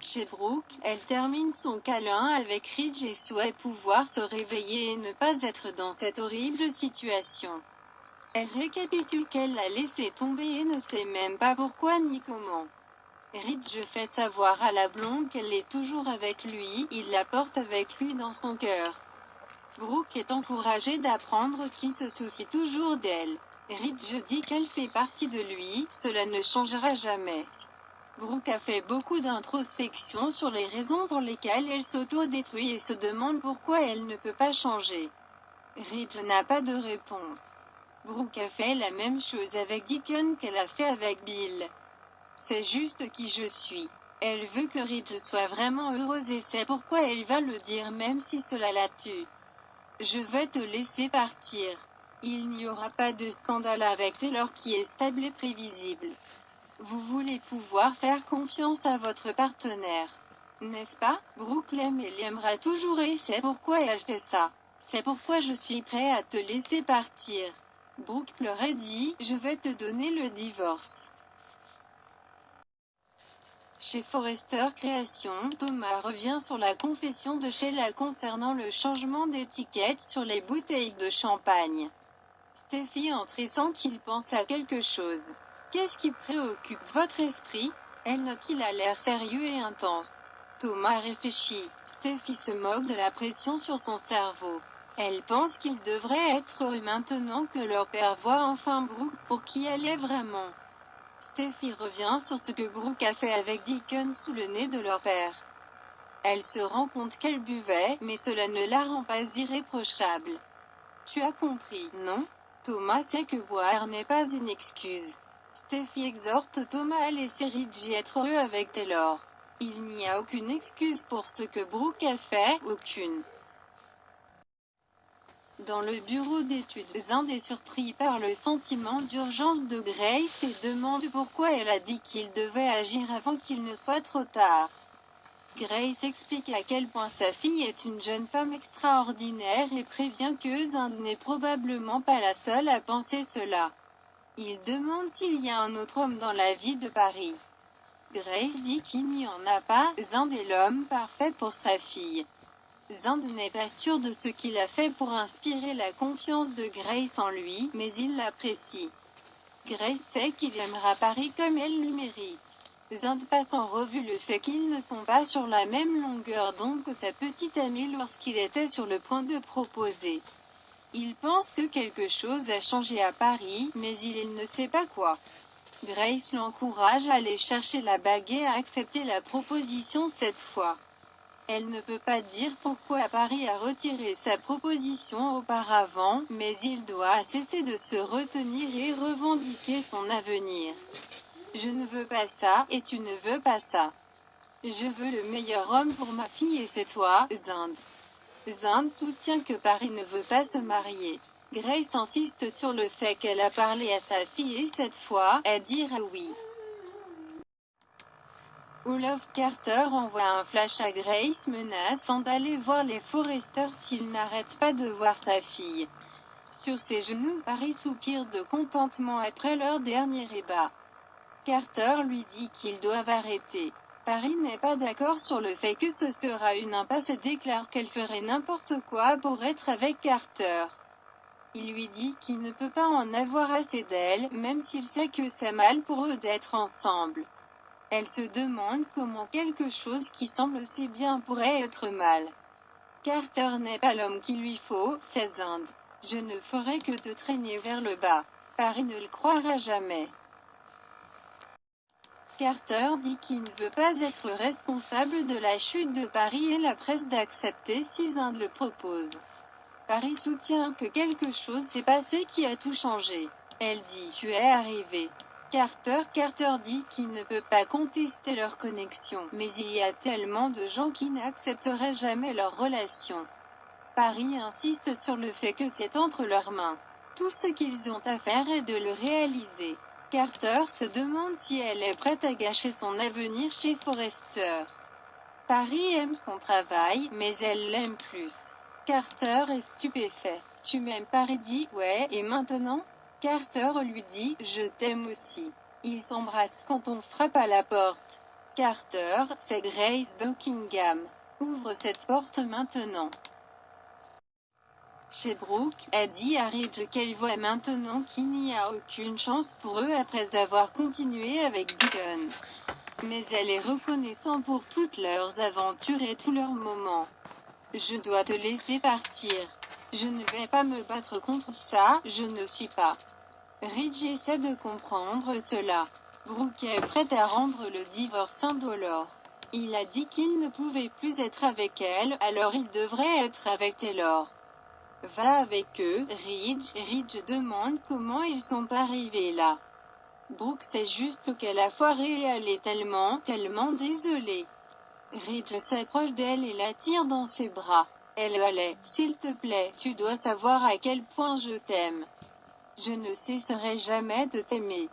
Chez Brooke, elle termine son câlin avec Ridge et souhaite pouvoir se réveiller et ne pas être dans cette horrible situation. Elle récapitule qu'elle l'a laissé tomber et ne sait même pas pourquoi ni comment. Ridge fait savoir à la blonde qu'elle est toujours avec lui, il la porte avec lui dans son cœur. Brooke est encouragée d'apprendre qu'il se soucie toujours d'elle. Ridge dit qu'elle fait partie de lui, cela ne changera jamais. Brooke a fait beaucoup d'introspection sur les raisons pour lesquelles elle s'auto-détruit et se demande pourquoi elle ne peut pas changer. Ridge n'a pas de réponse. Brooke a fait la même chose avec Deacon qu'elle a fait avec Bill. C'est juste qui je suis. Elle veut que Ridge soit vraiment heureuse et c'est pourquoi elle va le dire même si cela la tue. Je vais te laisser partir. Il n'y aura pas de scandale avec Taylor qui est stable et prévisible. Vous voulez pouvoir faire confiance à votre partenaire. N'est-ce pas? Brooke l'aime et l'aimera toujours et c'est pourquoi elle fait ça. C'est pourquoi je suis prêt à te laisser partir. Brooke pleure et dit, je vais te donner le divorce. Chez Forrester Création, Thomas revient sur la confession de Sheila concernant le changement d'étiquette sur les bouteilles de champagne. Steffi entre et sent qu'il pense à quelque chose. Qu'est-ce qui préoccupe votre esprit? Elle note qu'il a l'air sérieux et intense. Thomas réfléchit. Steffi se moque de la pression sur son cerveau. Elle pense qu'il devrait être heureux maintenant que leur père voit enfin Brooke pour qui elle est vraiment. Steffi revient sur ce que Brooke a fait avec Deacon sous le nez de leur père. Elle se rend compte qu'elle buvait, mais cela ne la rend pas irréprochable. Tu as compris, non? Thomas sait que boire n'est pas une excuse. Steffi exhorte Thomas à laisser Ridge être heureux avec Taylor. Il n'y a aucune excuse pour ce que Brooke a fait, aucune. Dans le bureau d'études, Zand est surpris par le sentiment d'urgence de Grace et demande pourquoi elle a dit qu'il devait agir avant qu'il ne soit trop tard. Grace explique à quel point sa fille est une jeune femme extraordinaire et prévient que Zand n'est probablement pas la seule à penser cela. Il demande s'il y a un autre homme dans la vie de Paris. Grace dit qu'il n'y en a pas, Zand est l'homme parfait pour sa fille. Zand n'est pas sûr de ce qu'il a fait pour inspirer la confiance de Grace en lui, mais il l'apprécie. Grace sait qu'il aimera Paris comme elle le mérite. Zand passe en revue le fait qu'ils ne sont pas sur la même longueur d'onde que sa petite amie lorsqu'il était sur le point de proposer. Il pense que quelque chose a changé à Paris, mais il ne sait pas quoi. Grace l'encourage à aller chercher la bague et à accepter la proposition cette fois. Elle ne peut pas dire pourquoi Paris a retiré sa proposition auparavant, mais il doit cesser de se retenir et revendiquer son avenir. Je ne veux pas ça, et tu ne veux pas ça. Je veux le meilleur homme pour ma fille et c'est toi, Zand. Zand soutient que Paris ne veut pas se marier. Grace insiste sur le fait qu'elle a parlé à sa fille et cette fois, elle dira oui. Olaf Carter envoie un flash à Grace menaçant d'aller voir les Forrester s'il n'arrête pas de voir sa fille. Sur ses genoux, Paris soupire de contentement après leur dernier ébat. Carter lui dit qu'ils doivent arrêter. Paris n'est pas d'accord sur le fait que ce sera une impasse et déclare qu'elle ferait n'importe quoi pour être avec Carter. Il lui dit qu'il ne peut pas en avoir assez d'elle, même s'il sait que c'est mal pour eux d'être ensemble. Elle se demande comment quelque chose qui semble si bien pourrait être mal. Carter n'est pas l'homme qu'il lui faut, c'est Zand. Je ne ferai que te traîner vers le bas. Paris ne le croira jamais. Carter dit qu'il ne veut pas être responsable de la chute de Paris et la presse d'accepter si Zand le propose. Paris soutient que quelque chose s'est passé qui a tout changé. Elle dit « Tu es arrivé ». Carter dit qu'il ne peut pas contester leur connexion, mais il y a tellement de gens qui n'accepteraient jamais leur relation. Paris insiste sur le fait que c'est entre leurs mains. Tout ce qu'ils ont à faire est de le réaliser. Carter se demande si elle est prête à gâcher son avenir chez Forrester. Paris aime son travail, mais elle l'aime plus. Carter est stupéfait. Tu m'aimes? Paris dit ouais, et maintenant? Carter lui dit je t'aime aussi. Ils s'embrassent quand on frappe à la porte. Carter, c'est Grace Buckingham. Ouvre cette porte maintenant. Chez Brooke, elle dit à Ridge qu'elle voit maintenant qu'il n'y a aucune chance pour eux après avoir continué avec Deacon. Mais elle est reconnaissante pour toutes leurs aventures et tous leurs moments. Je dois te laisser partir. Je ne vais pas me battre contre ça, je ne suis pas. Ridge essaie de comprendre cela. Brooke est prête à rendre le divorce indolore. Il a dit qu'il ne pouvait plus être avec elle, alors il devrait être avec Taylor. Va avec eux, Ridge. Ridge demande comment ils sont arrivés là. Brooke sait juste qu'elle a foiré et elle est tellement désolée. Ridge s'approche d'elle et la tire dans ses bras. Elle allait, s'il te plaît, tu dois savoir à quel point je t'aime. Je ne cesserai jamais de t'aimer.